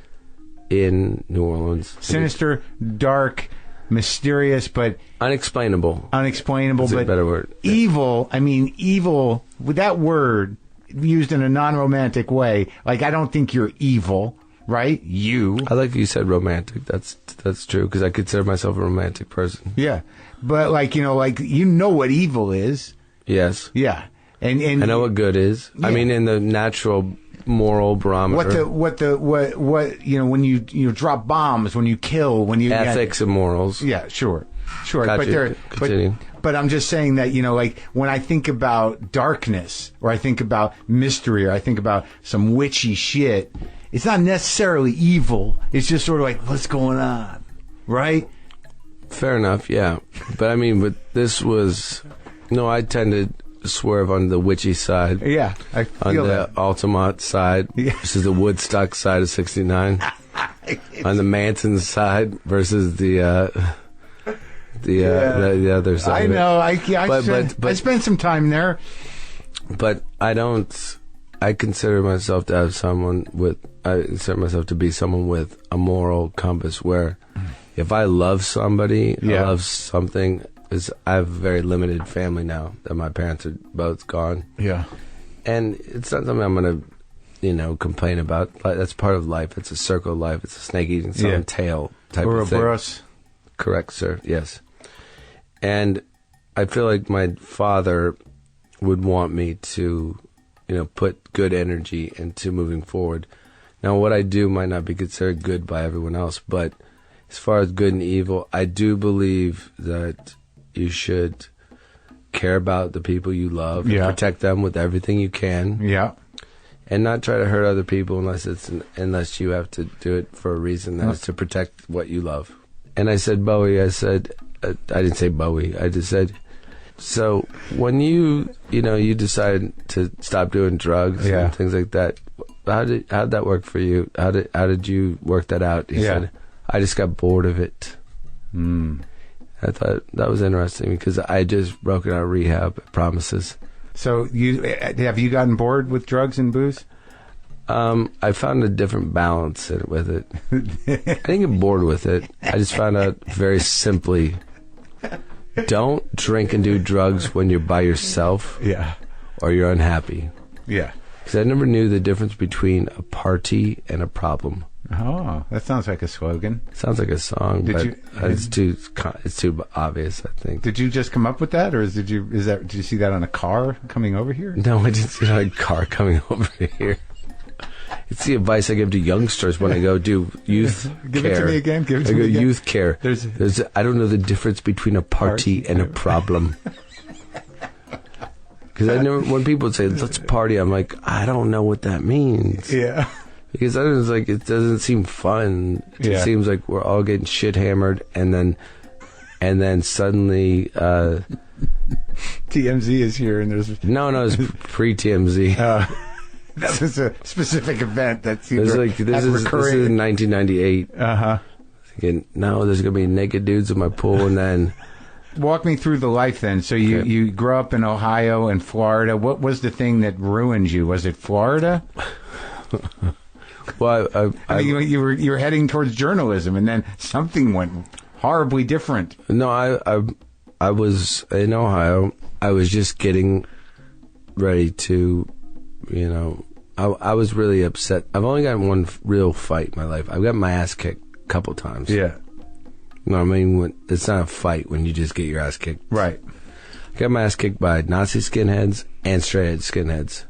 in New Orleans. Sinister, dark, mysterious, but unexplainable. Unexplainable, but a better word. Evil. I mean, evil with that word used in a non-romantic way. Like, I don't think you're evil, right? I like you said romantic. That's true, because I consider myself a romantic person. Yeah, but like you know what evil is. Yes. Yeah, and I know what good is. Yeah. I mean, in the natural moral barometer. What when you drop bombs, when you kill, when you ethics and morals. Yeah, sure. Continue. But I'm just saying that, like when I think about darkness, or I think about mystery, or I think about some witchy shit, it's not necessarily evil. It's just sort of like, what's going on, right? Fair enough, yeah. But I mean, this was, I tend to swerve on the witchy side. Yeah, I feel on that. The Altamont side versus the Woodstock side of '69. On the Manson side versus the other side. I know. I spent some time there. But I consider myself to have I consider myself to be someone with a moral compass where if I love somebody, I love something, because I have a very limited family now that my parents are both gone. Yeah. And it's not something I'm going to, complain about. That's part of life. It's a circle of life. It's a snake eating its own tail type of thing. Ouroboros. Correct, sir. Yes. And I feel like my father would want me to, put good energy into moving forward. Now, what I do might not be considered good by everyone else, but as far as good and evil, I do believe that you should care about the people you love and protect them with everything you can. Yeah. And not try to hurt other people unless you have to do it for a reason, that is to protect what you love. And I said, Bowie, I didn't say Bowie, I just said, so when you decided to stop doing drugs and things like that, how did that work for you? How did you work that out? He said, I just got bored of it. I thought that was interesting because I just broken out of rehab promises. So have you gotten bored with drugs and booze? I found a different balance with it. I didn't get bored with it. I just found out very simply, don't drink and do drugs when you're by yourself or you're unhappy. Yeah. Because I never knew the difference between a party and a problem. Oh, that sounds like a slogan. Sounds like a song, it's too obvious, I think. Did you just come up with that, or did you see that on a car coming over here? No, I didn't see it on a car coming over here. It's the advice I give to youngsters when I go do youth Give care. It to me again. Give it to me again. Youth care. I don't know the difference between a party and a problem. Because when people say, let's party, I'm like, I don't know what that means. Yeah. Because it doesn't seem fun. It just seems like we're all getting shit hammered, and then suddenly TMZ is here, and there's no, it's pre-TMZ. That was a specific event that's this is 1998. Thinking, no, there's gonna be naked dudes in my pool, and then. Walk me through the life then. So you grew up in Ohio and Florida. What was the thing that ruined you? Was it Florida? Well, you were heading towards journalism, and then something went horribly different. No, I was in Ohio. I was just getting ready to, I was really upset. I've only gotten one real fight in my life. I've got my ass kicked a couple times. Yeah. No, I mean, it's not a fight when you just get your ass kicked. Right. I got my ass kicked by Nazi skinheads and straight edge skinheads.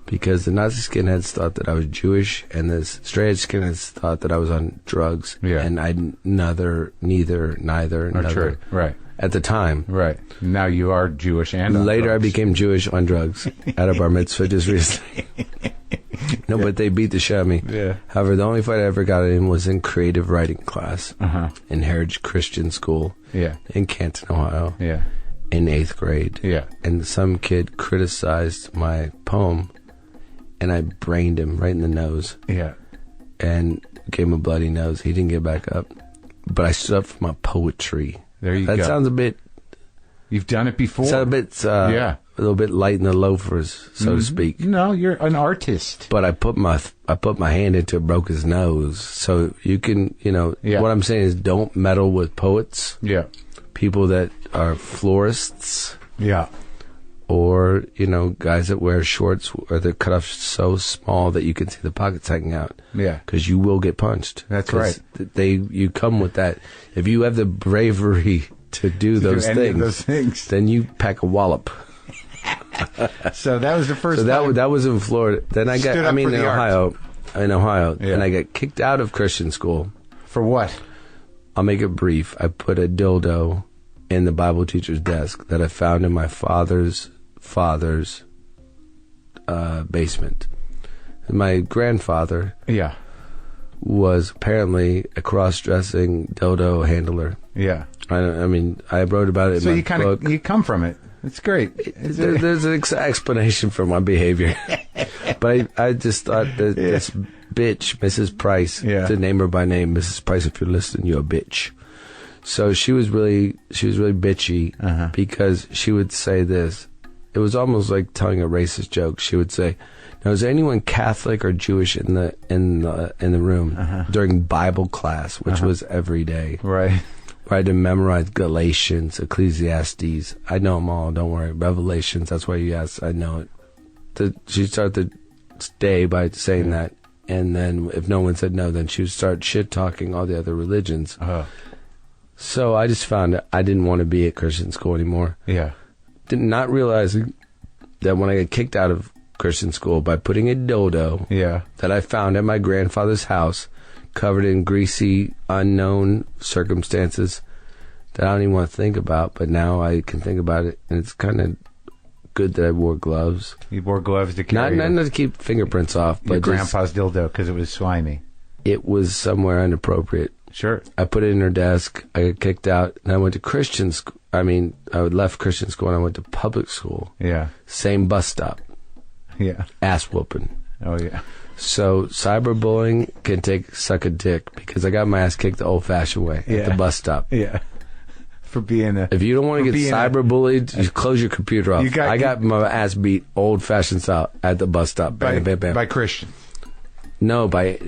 Because the Nazi skinheads thought that I was Jewish, and the straight edge skinheads thought that I was on drugs. Yeah. And I neither. True. Right. At the time. Right. Now you are Jewish and on later drugs. I became Jewish on drugs at a bar mitzvah just recently. No, but they beat the shit out of me. Yeah. However, the only fight I ever got in was in creative writing class in Heritage Christian School in Canton, Ohio. Yeah. in 8th grade. Yeah. And some kid criticized my poem, and I brained him right in the nose. Yeah. And gave him a bloody nose. He didn't get back up. But I stood up for my poetry. There you go. That sounds a bit... You've done it before. Sounds a bit... yeah. A little bit light in the loafers, so to speak. No, you're an artist. But I put my hand into it, broke his nose. So you can, what I'm saying is don't meddle with poets. Yeah. People that are florists. Yeah. Or, guys that wear shorts or they're cut off so small that you can see the pockets hanging out. Yeah. Because you will get punched. That's right. You come with that. If you have the bravery to do those things, then you pack a wallop. So that was the first time. That was in Florida. Then I got, in Ohio, yeah. And I got kicked out of Christian school. For what? I'll make it brief. I put a dildo in the Bible teacher's desk that I found in my father's basement. And my grandfather was apparently a cross-dressing dildo handler. Yeah. I wrote about it in my book. You come from it. It's great. There's an explanation for my behavior. But I just thought that this bitch, Mrs. Price, to name her by name, Mrs. Price, if you're listening, you're a bitch. So she was really bitchy because she would say this. It was almost like telling a racist joke. She would say, "Now, is there anyone Catholic or Jewish in the room during Bible class, which was every day?" Right. I had to memorize Galatians, Ecclesiastes. I know them all, don't worry. Revelations, that's why you asked, I know it. She'd start the day by saying that, and then if no one said no, then she would start shit-talking all the other religions. So I just found I didn't want to be at Christian school anymore. Yeah. Not realizing that when I got kicked out of Christian school by putting a dildo that I found at my grandfather's house, covered in greasy, unknown circumstances that I don't even want to think about, but now I can think about it, and it's kind of good that I wore gloves. You wore gloves to carry not to keep fingerprints off, but your grandpa's dildo because it was slimy. It was somewhere inappropriate. Sure. I put it in her desk. I got kicked out, and I went to Christian school. I left Christian school, and I went to public school. Yeah. Same bus stop. Yeah. Ass whooping. Oh, yeah. So cyberbullying can suck a dick because I got my ass kicked the old-fashioned way at the bus stop. Yeah. For being if you don't want to get cyberbullied, just close your computer off. I got my ass beat old-fashioned style at the bus stop. By Christian. No, by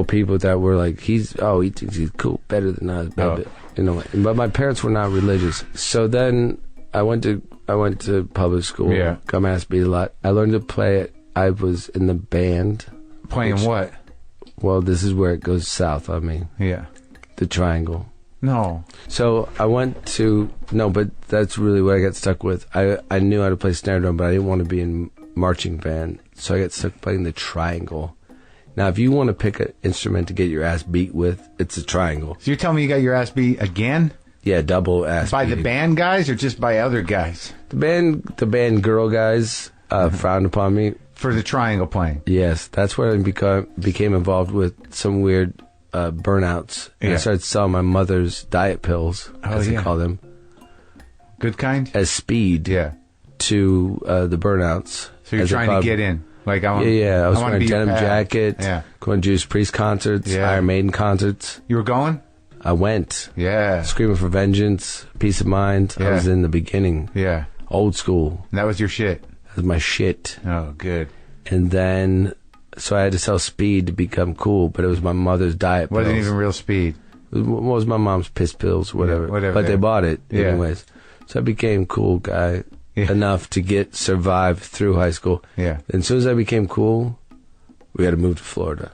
people that were like, he thinks he's cool, better than us. But my parents were not religious. So then I went to public school. Yeah. Got my ass beat a lot. I learned to play it. I was in the band. Playing what? Well, this is where it goes south on me. Yeah. The triangle. No. So I went to... No, but that's really what I got stuck with. I knew how to play snare drum, but I didn't want to be in marching band. So I got stuck playing the triangle. Now, if you want to pick an instrument to get your ass beat with, it's a triangle. So you're telling me you got your ass beat again? Yeah, double ass By beating. the band guys or just by other guys? The band girl guys frowned upon me. For the triangle playing? Yes, that's where I became involved with some weird burnouts. And I started selling my mother's diet pills, as they call them. Good kind? As speed to the burnouts. So you're trying to get in? Like I want, I was wearing a denim jacket, going to Judas Priest concerts, Iron Maiden concerts. You were going? I went. Yeah. Screaming for Vengeance, Peace of Mind. I was in the beginning. Yeah. Old school. And that was your shit? That was my shit. Oh, good. And then, so I had to sell speed to become cool, but it was my mother's diet pills. Wasn't even real speed. It was my mom's piss pills, whatever. But they bought it anyways. So I became cool guy enough to survive through high school. Yeah. And as soon as I became cool, we had to move to Florida.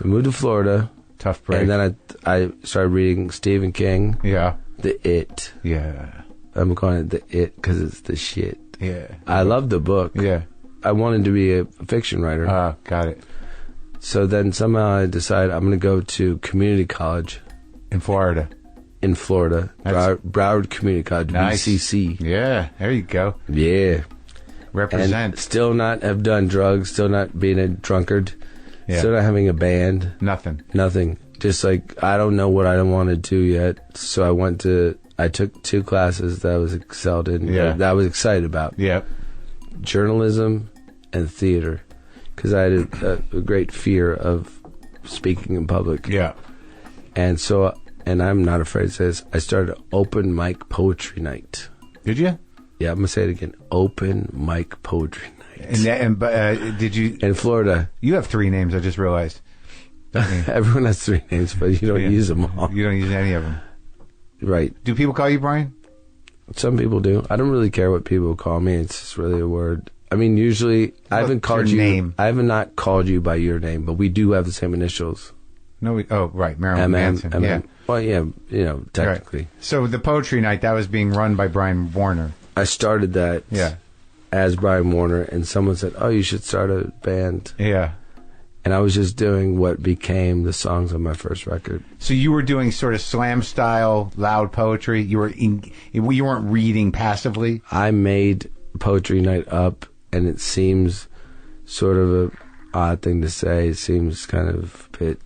We moved to Florida. Tough break. And then I started reading Stephen King. Yeah. The It. Yeah. I'm calling it The It because it's the shit. Yeah. I love the book. Yeah. I wanted to be a fiction writer. Got it. So then somehow I decided I'm going to go to community college. In Florida. In Florida. Broward Community College, nice. BCC. Yeah, there you go. Yeah. Represent. And still not have done drugs, still not being a drunkard, still not having a band. Nothing. Just like, I don't know what I want to do yet. So I took 2 classes that I was excelled in, that I was excited about. Yeah. Journalism and theater. Because I had a great fear of speaking in public. Yeah. And so, and I'm not afraid to say this, I started open mic poetry night. Did you? Yeah, I'm going to say it again. Open mic poetry night. And did you... In Florida. You have 3 names, I just realized. Everyone has 3 names, but you don't use them all. You don't use any of them. Right. Do people call you Brian? Some people do. I don't really care what people call me. It's just really a word. I mean, usually, I haven't called you... name? I have not called you by your name, but we do have the same initials. No, right, Marilyn Manson. Yeah. Well, yeah, technically. Right. So the poetry night, that was being run by Brian Warner. I started that as Brian Warner, and someone said, "Oh, you should start a band." Yeah. And I was just doing what became the songs on my first record. So you were doing sort of slam style, loud poetry. You weren't reading passively. I made poetry night up, and it seems sort of a odd thing to say. It seems kind of a bit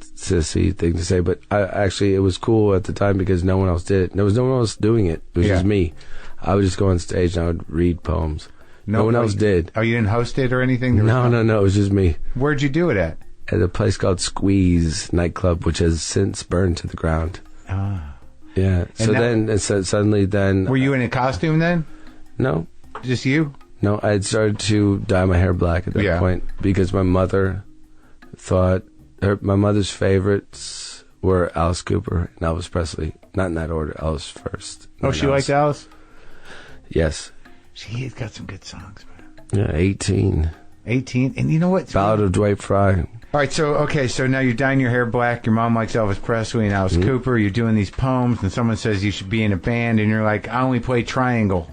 sissy thing to say, but it was cool at the time because no one else did it. There was no one else doing it. It was just me. I would just go on stage and I would read poems. No one else did. Oh, you didn't host it or anything? No. It was just me. Where'd you do it at? At a place called Squeeze nightclub, which has since burned to the ground. Ah. Yeah. Suddenly then... Were you in a costume then? No. Just you? No, I had started to dye my hair black at that point because my mother thought... my mother's favorites were Alice Cooper and Elvis Presley. Not in that order. Elvis first. Oh, she liked Alice? Yes. She's got some good songs, man. Yeah, 18. 18? And you know what? Ballad of Dwight Fry. All right, so now you're dyeing your hair black. Your mom likes Elvis Presley and Alice Cooper. You're doing these poems, and someone says you should be in a band, and you're like, I only play triangle.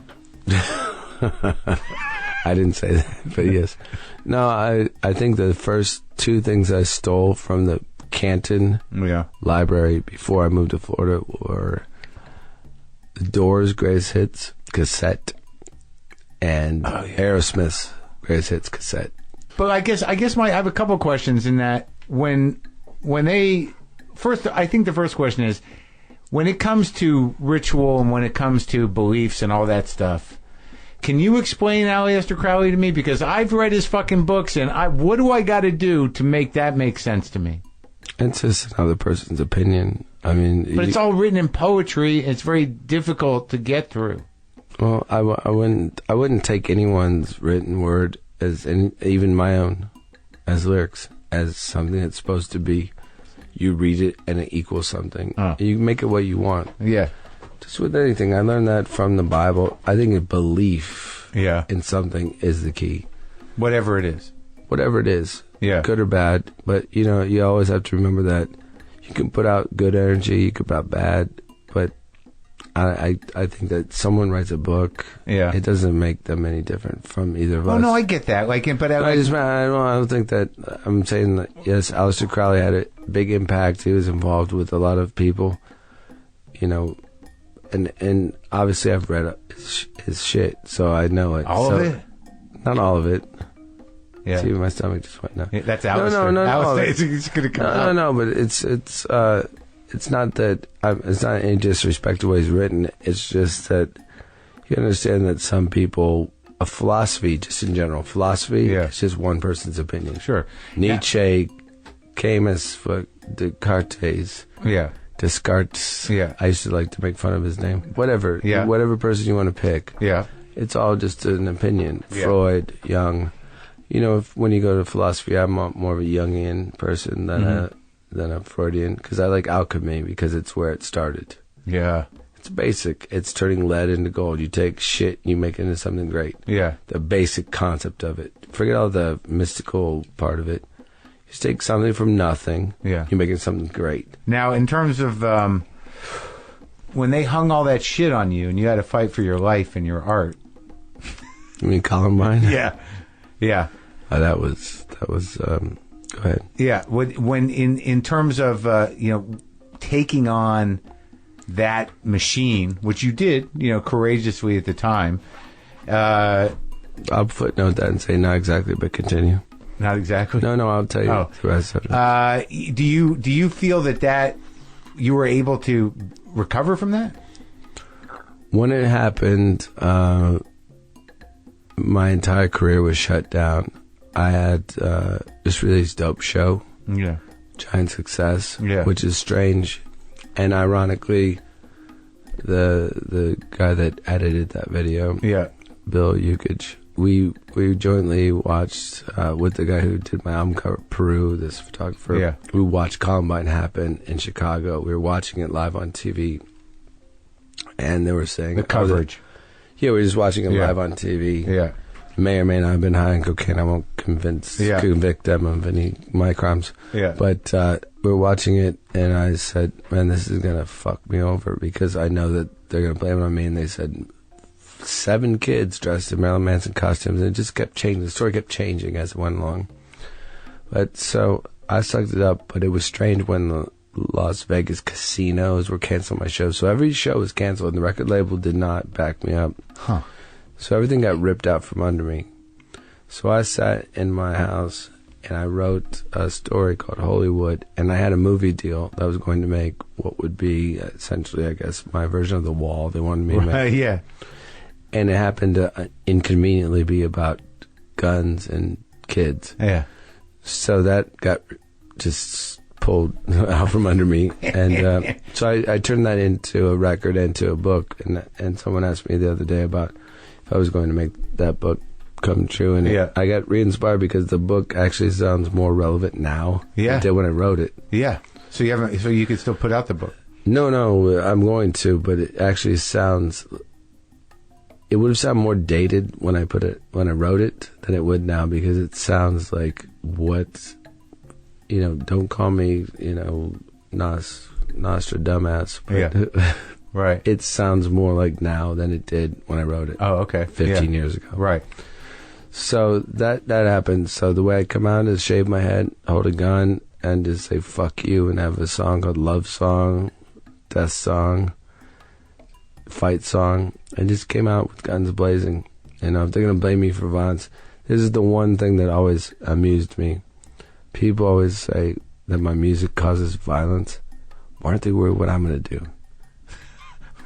I didn't say that, but yes. No, I think the first 2 things I stole from the Canton library before I moved to Florida were the Doors' Greatest Hits cassette and Aerosmith's Greatest Hits cassette. But I guess I have a couple of questions in that when they first, I think the first question is, when it comes to ritual and when it comes to beliefs and all that stuff, can you explain Aleister Crowley to me? Because I've read his fucking books, and what do I got to do to make that make sense to me? It's just another person's opinion. I mean, but it's all written in poetry. It's very difficult to get through. Well, I wouldn't take anyone's written word even my own, as lyrics, as something that's supposed to be. You read it and it equals something. You can make it what you want. Yeah. Just with anything, I learned that from the Bible. I think a belief in something is the key. Whatever it is. Whatever it is. Yeah. Good or bad. But, you always have to remember that you can put out good energy, you can put out bad, but I think that someone writes a book, it doesn't make them any different from either of us. Oh, no, I get that. I don't think that, I'm saying that, yes, Aleister Crowley had a big impact. He was involved with a lot of people, and obviously I've read his shit, so I know it. All of it? Not all of it. Yeah. See, my stomach just went now. Yeah, that's Aleister. No. Aleister, it's going to come out. No, but it's not that it's not any disrespect to the way he's written. It's just that you understand that some people, a philosophy, just in general, it's just one person's opinion. Sure. Nietzsche, Camus, Descartes. Yeah. Descartes. Yeah. I used to like to make fun of his name. Whatever. Yeah. Whatever person you want to pick. Yeah. It's all just an opinion. Yeah. Freud, Jung. When you go to philosophy, I'm more of a Jungian person than a Freudian, because I like alchemy because it's where it started. Yeah. It's basic. It's turning lead into gold. You take shit, you make it into something great. Yeah. The basic concept of it. Forget all the mystical part of it. You just take something from nothing. Yeah. You make it something great. Now, in terms of when they hung all that shit on you and you had to fight for your life and your art. You mean Columbine? Yeah. Yeah. That was go ahead. Yeah, when in terms of taking on that machine, which you did, courageously at the time. I'll footnote that and say not exactly, but continue. Not exactly. No, I'll tell you the rest of it. Do you feel that you were able to recover from that? When it happened, my entire career was shut down. I had this really dope show, giant success, which is strange, and ironically, the guy that edited that video, Bill Yukich, we jointly watched with the guy who did my album cover, Peru, this photographer. We watched Columbine happen in Chicago. We were watching it live on TV, and they were saying the coverage. We were just watching it live on TV. Yeah. May or may not have been high on cocaine. I won't convict them of any of my crimes. Yeah. But we were watching it, and I said, man, this is going to fuck me over because I know that they're going to blame it on me. And they said 7 kids dressed in Marilyn Manson costumes, and it just kept changing. The story kept changing as it went along. But so I sucked it up, but it was strange when the Las Vegas casinos were canceling my shows. So every show was canceled, and the record label did not back me up. Huh. So everything got ripped out from under me. So I sat in my house and I wrote a story called Hollywood, and I had a movie deal that was going to make what would be essentially, I guess, my version of The Wall. They wanted me to make. Yeah. And it happened to inconveniently be about guns and kids. Yeah. So that got just pulled out from under me. And so I turned that into a record, into a book. And someone asked me the other day about I was going to make that book come true, and I got re-inspired because the book actually sounds more relevant now than it did when I wrote it. Yeah. So you could still put out the book. No, I'm going to, but it actually sounds. It would have sounded more dated when I wrote it than it would now because it sounds like what, don't call me, Nostradamus. But right. It sounds more like now than it did when I wrote it. Oh, okay. 15 years ago. Right. So that happened. So the way I come out is shave my head, hold a gun, and just say fuck you, and have a song called Love Song, Death Song, Fight Song. I just came out with guns blazing. If they're going to blame me for violence, this is the one thing that always amused me. People always say that my music causes violence. Why aren't they worried what I'm going to do?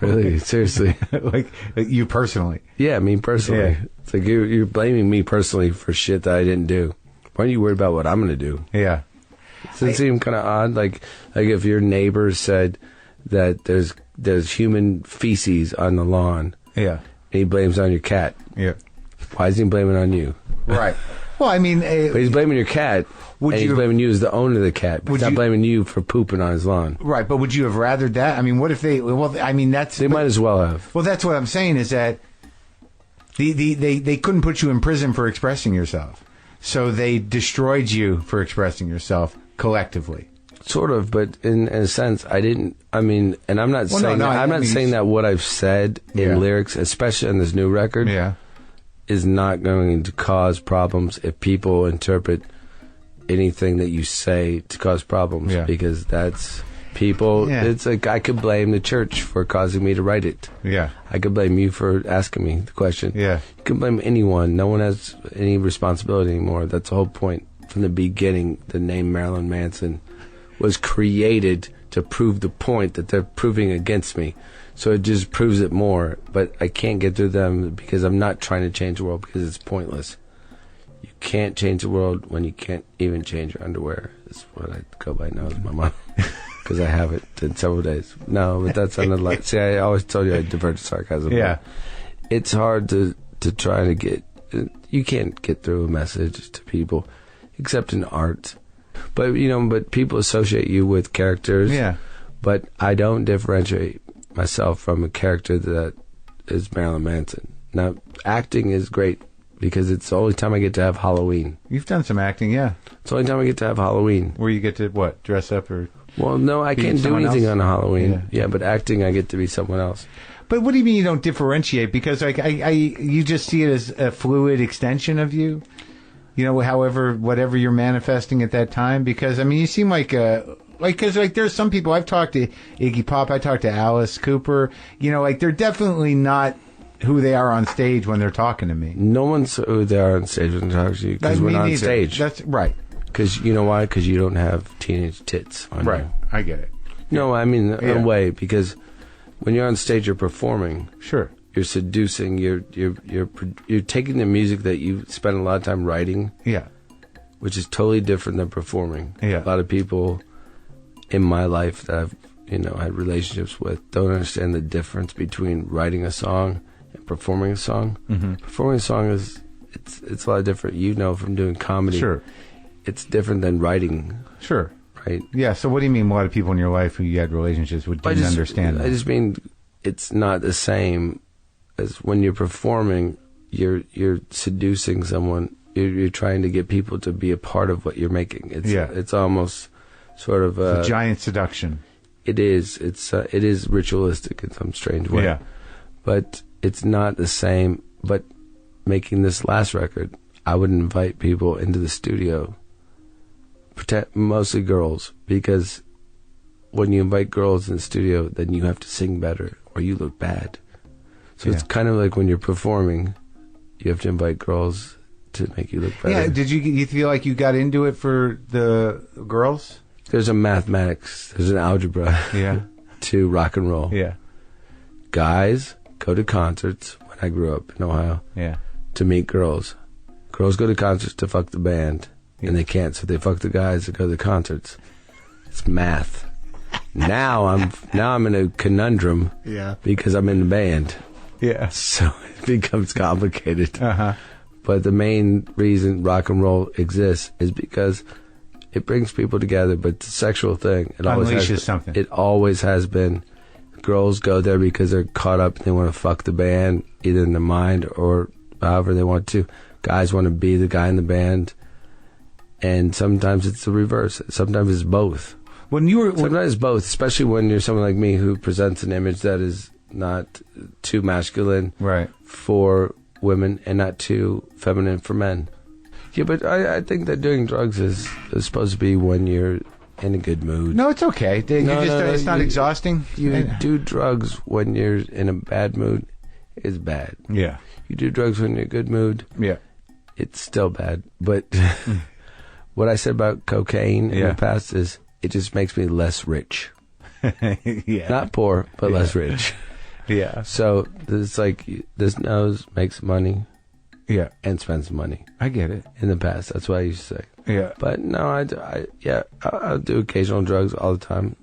Really, seriously. Like you personally? Yeah, me personally. Yeah. It's like you're blaming me personally for shit that I didn't do. Why aren't you worried about what I'm going to do? Yeah. Does it seem kind of odd? Like if your neighbor said that there's human feces on the lawn. Yeah. And he blames on your cat. Yeah. Why is he blaming on you? Right. Well, I mean, but he's blaming your cat. He's blaming you as the owner of the cat. But he's not blaming you for pooping on his lawn. Right. But would you have rathered that? I mean, what if they? Well, I mean, they might as well have. Well, that's what I'm saying is that they couldn't put you in prison for expressing yourself, so they destroyed you for expressing yourself collectively. Sort of, but in a sense, I didn't. I mean, and I'm not saying I'm not saying that what I've said in lyrics, especially on this new record, is not going to cause problems if people interpret anything that you say to cause problems, because that's people. It's like I could blame the church for causing me to write it. Yeah, I could blame you for asking me the question. Yeah, you can blame anyone. No one has any responsibility anymore. That's the whole point. From the beginning, the name Marilyn Manson was created to prove the point that they're proving against me. So it just proves it more. But I can't get through them because I'm not trying to change the world because it's pointless. You can't change the world when you can't even change your underwear. That's what I go by now as my mom. Because I have it in several days. No, but that's another life. See, I always told you I divert to sarcasm. Yeah. It's hard to try to get... You can't get through a message to people except in art. But, but people associate you with characters. Yeah. But I don't differentiate myself from a character that is Marilyn Manson. Now, acting is great because it's the only time I get to have Halloween. You've done some acting, yeah. It's the only time I get to have Halloween. Where you get to, what, dress up or... Well, no, I can't do anything on Halloween. Yeah, but acting, I get to be someone else. But what do you mean you don't differentiate? Because you just see it as a fluid extension of you? Whatever you're manifesting at that time? Because, I mean, you seem like there's some people, I've talked to Iggy Pop, I talked to Alice Cooper, they're definitely not who they are on stage when they're talking to me. No one's who they are on stage when they're talking to you because we're not on stage. That's right. Because you know why? Because you don't have teenage tits on Right. you. I get it. No, I mean in a way, because when you're on stage, you're performing. Sure. You're seducing. You're taking the music that you spend a lot of time writing. Yeah. Which is totally different than performing. Yeah. A lot of people in my life that I've had relationships with don't understand the difference between writing a song and performing a song. Mm-hmm. Performing a song it's a lot different. From doing comedy. Sure. It's different than writing. Sure. Right. Yeah. So what do you mean? A lot of people in your life who you had relationships with didn't understand that? I just mean it's not the same as when you're performing. You're seducing someone. You're trying to get people to be a part of what you're making. It's almost sort of it's a giant seduction. It is. It is ritualistic in some strange way. Yeah. But it's not the same. But making this last record, I would invite people into the studio, mostly girls, because when you invite girls in the studio, then you have to sing better or you look bad. So it's kind of like when you're performing, you have to invite girls to make you look better. Yeah. Did you feel like you got into it for the girls? There's a mathematics, there's an algebra to rock and roll. Yeah. Guys go to concerts when I grew up in Ohio to meet girls. Girls go to concerts to fuck the band, and they can't, so they fuck the guys that go to the concerts. It's math. Now I'm in a conundrum because I'm in the band. Yeah. So it becomes complicated. Uh-huh. But the main reason rock and roll exists is because it brings people together, but it's a sexual thing. It unleashes something. It always has been. Girls go there because they're caught up and they want to fuck the band, either in their mind or however they want to. Guys want to be the guy in the band, and sometimes it's the reverse. Sometimes it's both. Sometimes it's both, especially when you're someone like me who presents an image that is not too masculine for women and not too feminine for men. Yeah, but I think that doing drugs is supposed to be when you're in a good mood. No, it's okay. It's not exhausting. You do drugs when you're in a bad mood, it's bad. Yeah. You do drugs when you're in a good mood, it's still bad. But what I said about cocaine in the past is it just makes me less rich. Not poor, but less rich. Yeah. So it's like this nose makes money. Yeah. And spends money. I get it. In the past, that's what I used to say. Yeah. But no, I'll do occasional drugs all the time.